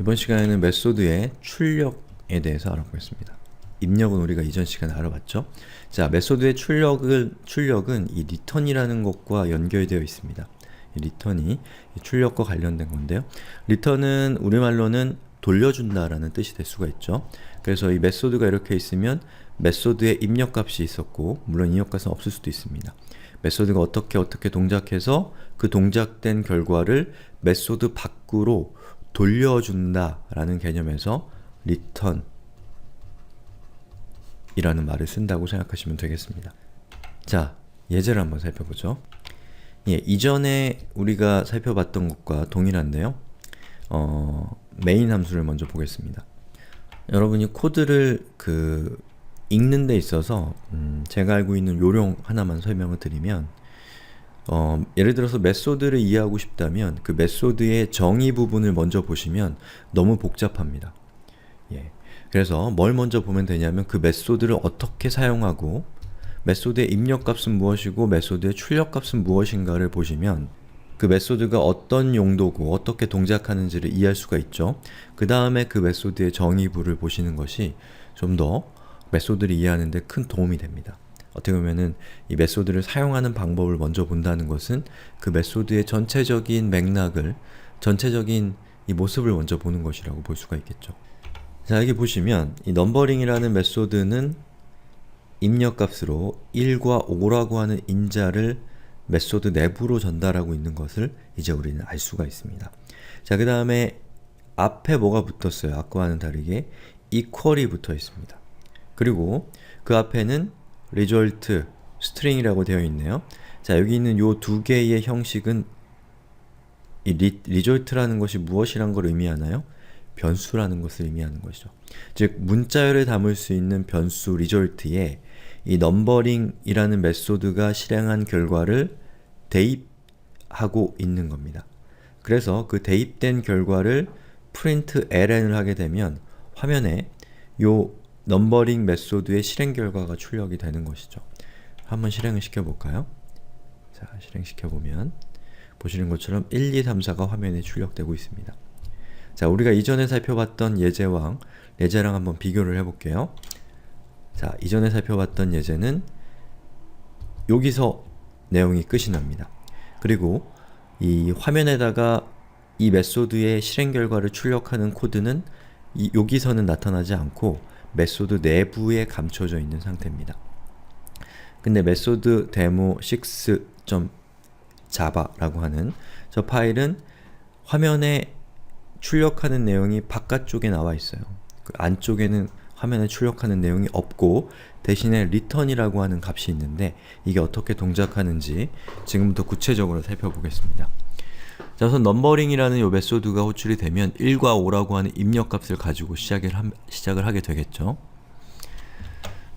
이번 시간에는 메소드의 출력에 대해서 알아보겠습니다. 입력은 우리가 이전 시간에 알아봤죠? 자, 메소드의 출력은 이 return이라는 것과 연결되어 있습니다. 이 return이 이 출력과 관련된 건데요. return은 우리말로는 돌려준다라는 뜻이 될 수가 있죠. 그래서 이 메소드가 이렇게 있으면 메소드에 입력값이 있었고, 물론 입력값은 없을 수도 있습니다. 메소드가 어떻게 동작해서 그 동작된 결과를 메소드 밖으로 돌려준다 라는 개념에서 return 이라는 말을 쓴다고 생각하시면 되겠습니다. 자, 예제를 한번 살펴보죠. 이전에 우리가 살펴봤던 것과 동일한데요. 메인 함수를 먼저 보겠습니다. 여러분이 코드를 읽는 데 있어서 제가 알고 있는 요령 하나만 설명을 드리면 예를 들어서 메소드를 이해하고 싶다면 그 메소드의 정의 부분을 먼저 보시면 너무 복잡합니다. 그래서 뭘 먼저 보면 되냐면 그 메소드를 어떻게 사용하고 메소드의 입력값은 무엇이고 메소드의 출력값은 무엇인가를 보시면 그 메소드가 어떤 용도고 어떻게 동작하는지를 이해할 수가 있죠. 그 다음에 그 메소드의 정의부를 보시는 것이 좀 더 메소드를 이해하는 데 큰 도움이 됩니다. 어떻게 보면은 이 메소드를 사용하는 방법을 먼저 본다는 것은 그 메소드의 전체적인 맥락을, 전체적인 이 모습을 먼저 보는 것이라고 볼 수가 있겠죠. 자, 여기 보시면 이 넘버링이라는 메소드는 입력값으로 1과 5라고 하는 인자를 메소드 내부로 전달하고 있는 것을 이제 우리는 알 수가 있습니다. 자, 그 다음에 앞에 뭐가 붙었어요? 아까와는 다르게 equal이 붙어 있습니다. 그리고 그 앞에는 result, string이라고 되어 있네요. 자, 여기 있는 요 두 개의 형식은 이 result라는 것이 무엇이란 걸 의미하나요? 변수라는 것을 의미하는 것이죠. 즉, 문자열을 담을 수 있는 변수 result에 이 넘버링이라는 메소드가 실행한 결과를 대입하고 있는 겁니다. 그래서 그 대입된 결과를 println을 하게 되면 화면에 요 넘버링 메소드의 실행 결과가 출력이 되는 것이죠. 한번 실행을 시켜볼까요? 자, 실행시켜보면 보시는 것처럼 1, 2, 3, 4가 화면에 출력되고 있습니다. 자, 우리가 이전에 살펴봤던 예제랑 한번 비교를 해볼게요. 자, 이전에 살펴봤던 예제는 여기서 내용이 끝이 납니다. 그리고 이 화면에다가 이 메소드의 실행 결과를 출력하는 코드는 여기서는 나타나지 않고 메소드 내부에 감춰져 있는 상태입니다. 근데 메소드 demo6.java라고 하는 저 파일은 화면에 출력하는 내용이 바깥쪽에 나와 있어요. 그 안쪽에는 화면에 출력하는 내용이 없고 대신에 return이라고 하는 값이 있는데 이게 어떻게 동작하는지 지금부터 구체적으로 살펴보겠습니다. 자, 우선 넘버링이라는 이 메소드가 호출이 되면 1과 5라고 하는 입력값을 가지고 시작을 하게 되겠죠.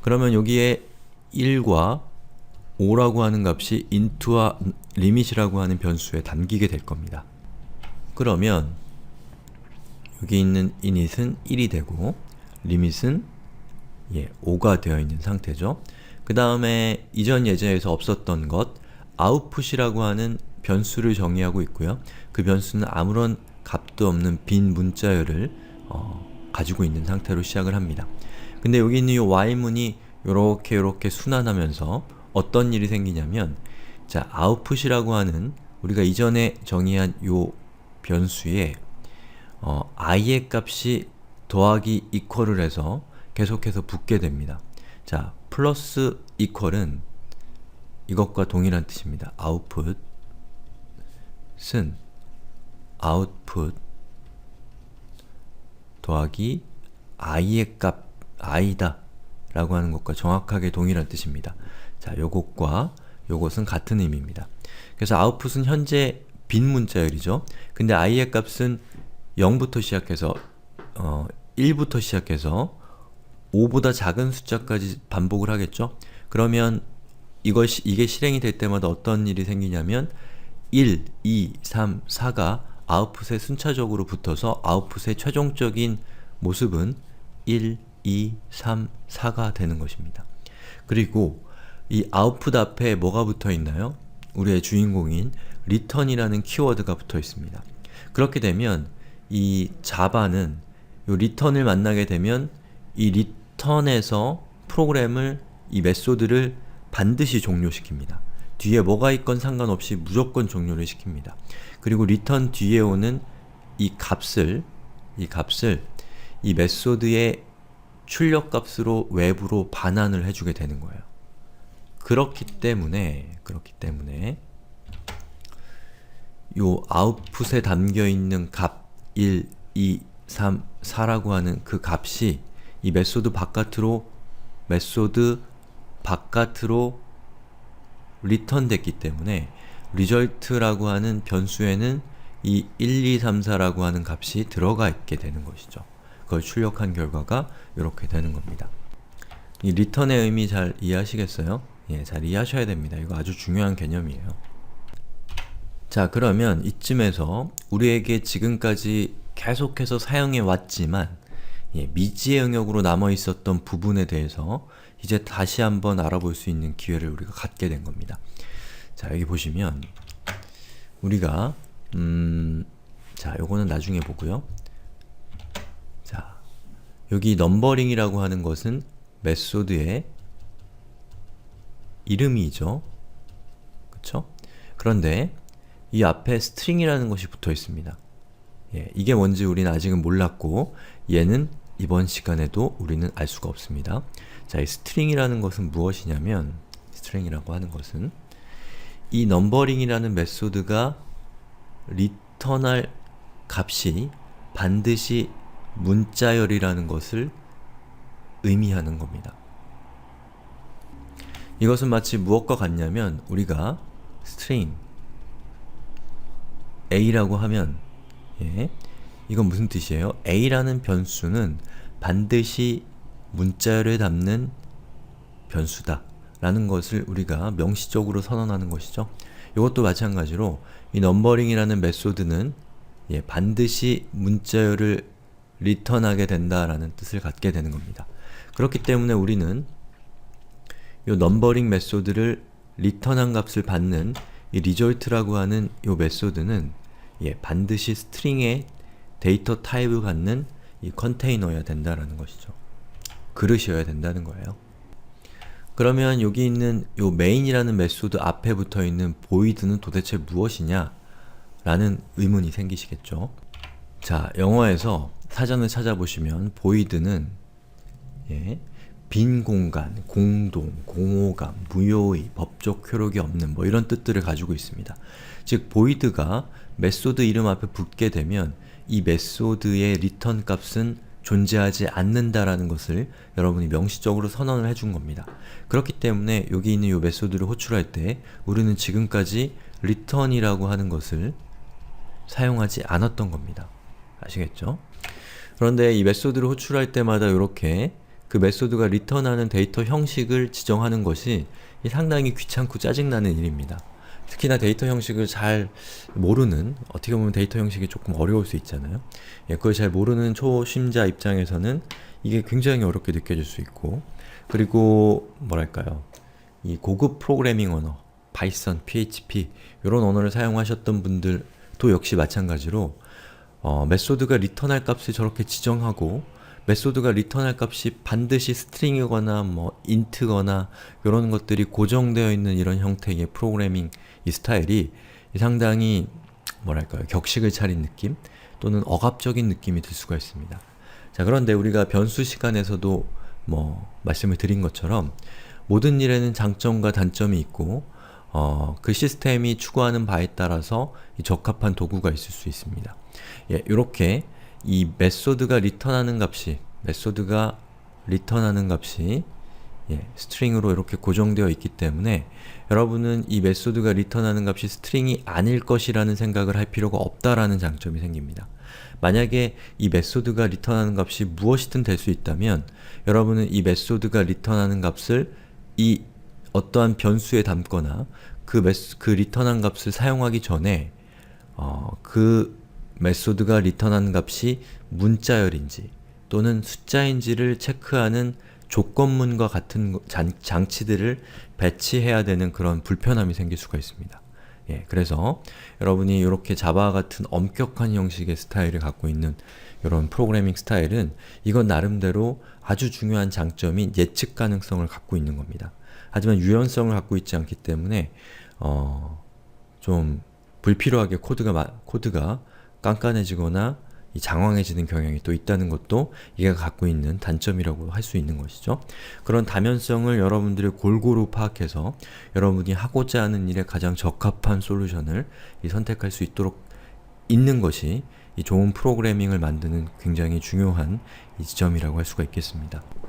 그러면 여기에 1과 5라고 하는 값이 into와 limit이라고 하는 변수에 담기게 될 겁니다. 그러면 여기 있는 init은 1이 되고 limit은 5가 되어 있는 상태죠. 그 다음에 이전 예제에서 없었던 것 output이라고 하는 변수를 정의하고 있고요. 그 변수는 아무런 값도 없는 빈 문자열을 가지고 있는 상태로 시작을 합니다. 근데 여기 있는 이 y문이 요렇게 순환하면서 어떤 일이 생기냐면 자, output이라고 하는 우리가 이전에 정의한 요 변수에 i의 값이 더하기 equal을 해서 계속해서 붙게 됩니다. 자, 플러스 equal은 이것과 동일한 뜻입니다. output은 output 더하기 i의 값 i다 라고 하는 것과 정확하게 동일한 뜻입니다. 자, 요것과 요것은 같은 의미입니다. 그래서 output은 현재 빈 문자열이죠. 근데 i의 값은 0부터 시작해서 1부터 시작해서 5보다 작은 숫자까지 반복을 하겠죠. 그러면 이게 실행이 될 때마다 어떤 일이 생기냐면 1, 2, 3, 4가 아웃풋에 순차적으로 붙어서 아웃풋의 최종적인 모습은 1, 2, 3, 4가 되는 것입니다. 그리고 이 아웃풋 앞에 뭐가 붙어 있나요? 우리의 주인공인 return이라는 키워드가 붙어 있습니다. 그렇게 되면 이 자바는 요 return을 만나게 되면 이 return에서 프로그램을 이 메소드를 반드시 종료시킵니다. 뒤에 뭐가 있건 상관없이 무조건 종료를 시킵니다. 그리고 return 뒤에 오는 이 값을 이 메소드의 출력값으로 외부로 반환을 해주게 되는 거예요. 그렇기 때문에 요 아웃풋에 담겨있는 값 1, 2, 3, 4라고 하는 그 값이 이 메소드 바깥으로 리턴 됐기 때문에 result라고 하는 변수에는 이 1, 2, 3, 4라고 하는 값이 들어가 있게 되는 것이죠. 그걸 출력한 결과가 이렇게 되는 겁니다. 이 return의 의미 잘 이해하시겠어요? 예, 잘 이해하셔야 됩니다. 이거 아주 중요한 개념이에요. 자, 그러면 이쯤에서 우리에게 지금까지 계속해서 사용해 왔지만 미지의 영역으로 남아 있었던 부분에 대해서 이제 다시 한번 알아볼 수 있는 기회를 우리가 갖게 된 겁니다. 자, 여기 보시면 우리가 자, 요거는 나중에 보고요. 자, 여기 넘버링이라고 하는 것은 메소드의 이름이죠. 그쵸? 그런데 이 앞에 string이라는 것이 붙어 있습니다. 예, 이게 뭔지 우리는 아직은 몰랐고 얘는 이번 시간에도 우리는 알 수가 없습니다. 자, 이 string이라는 것은 무엇이냐면 string이라고 하는 것은 이 넘버링이라는 메소드가 리턴할 값이 반드시 문자열이라는 것을 의미하는 겁니다. 이것은 마치 무엇과 같냐면 우리가 string a라고 하면 이건 무슨 뜻이에요? a라는 변수는 반드시 문자열에 담는 변수다 라는 것을 우리가 명시적으로 선언하는 것이죠. 이것도 마찬가지로 이 넘버링이라는 메소드는 반드시 문자열을 리턴하게 된다라는 뜻을 갖게 되는 겁니다. 그렇기 때문에 우리는 이 넘버링 메소드를 리턴한 값을 받는 이 result라고 하는 이 메소드는 반드시 스트링의 데이터 타입을 갖는 이 컨테이너여야 된다라는 것이죠. 그릇이어야 된다는 거예요. 그러면 여기 있는 이 main이라는 메소드 앞에 붙어 있는 void는 도대체 무엇이냐? 라는 의문이 생기시겠죠. 자, 영어에서 사전을 찾아보시면 void는 빈 공간, 공동, 공호감, 무효의, 법적 효력이 없는 뭐 이런 뜻들을 가지고 있습니다. 즉 void가 메소드 이름 앞에 붙게 되면 이 메소드의 리턴 값은 존재하지 않는다라는 것을 여러분이 명시적으로 선언을 해준 겁니다. 그렇기 때문에 여기 있는 이 메소드를 호출할 때 우리는 지금까지 return이라고 하는 것을 사용하지 않았던 겁니다. 아시겠죠? 그런데 이 메소드를 호출할 때마다 이렇게 그 메소드가 리턴하는 데이터 형식을 지정하는 것이 상당히 귀찮고 짜증나는 일입니다. 특히나 데이터 형식을 잘 모르는, 어떻게 보면 데이터 형식이 조금 어려울 수 있잖아요. 그걸 잘 모르는 초심자 입장에서는 이게 굉장히 어렵게 느껴질 수 있고, 그리고 뭐랄까요, 이 고급 프로그래밍 언어, 파이썬, PHP 이런 언어를 사용하셨던 분들도 역시 마찬가지로 메소드가 리턴할 값을 저렇게 지정하고 메소드가 리턴할 값이 반드시 스트링이거나 뭐 int거나 이런 것들이 고정되어 있는 이런 형태의 프로그래밍 이 스타일이 상당히 뭐랄까요, 격식을 차린 느낌 또는 억압적인 느낌이 들 수가 있습니다. 자, 그런데 우리가 변수 시간에서도 뭐 말씀을 드린 것처럼 모든 일에는 장점과 단점이 있고 그 시스템이 추구하는 바에 따라서 이 적합한 도구가 있을 수 있습니다. 이렇게 이 메소드가 리턴하는 값이 스트링으로 이렇게 고정되어 있기 때문에 여러분은 이 메소드가 리턴하는 값이 스트링이 아닐 것이라는 생각을 할 필요가 없다라는 장점이 생깁니다. 만약에 이 메소드가 리턴하는 값이 무엇이든 될 수 있다면 여러분은 이 메소드가 리턴하는 값을 이 어떠한 변수에 담거나 그 리턴한 값을 사용하기 전에 그 메소드가 리턴한 값이 문자열인지 또는 숫자인지를 체크하는 조건문과 같은 장치들을 배치해야 되는 그런 불편함이 생길 수가 있습니다. 그래서 여러분이 이렇게 자바 같은 엄격한 형식의 스타일을 갖고 있는 이런 프로그래밍 스타일은 이건 나름대로 아주 중요한 장점인 예측 가능성을 갖고 있는 겁니다. 하지만 유연성을 갖고 있지 않기 때문에 좀 불필요하게 코드가 깐깐해지거나 장황해지는 경향이 또 있다는 것도 이게 갖고 있는 단점이라고 할 수 있는 것이죠. 그런 다면성을 여러분들이 골고루 파악해서 여러분이 하고자 하는 일에 가장 적합한 솔루션을 선택할 수 있도록 있는 것이 이 좋은 프로그래밍을 만드는 굉장히 중요한 이 지점이라고 할 수가 있겠습니다.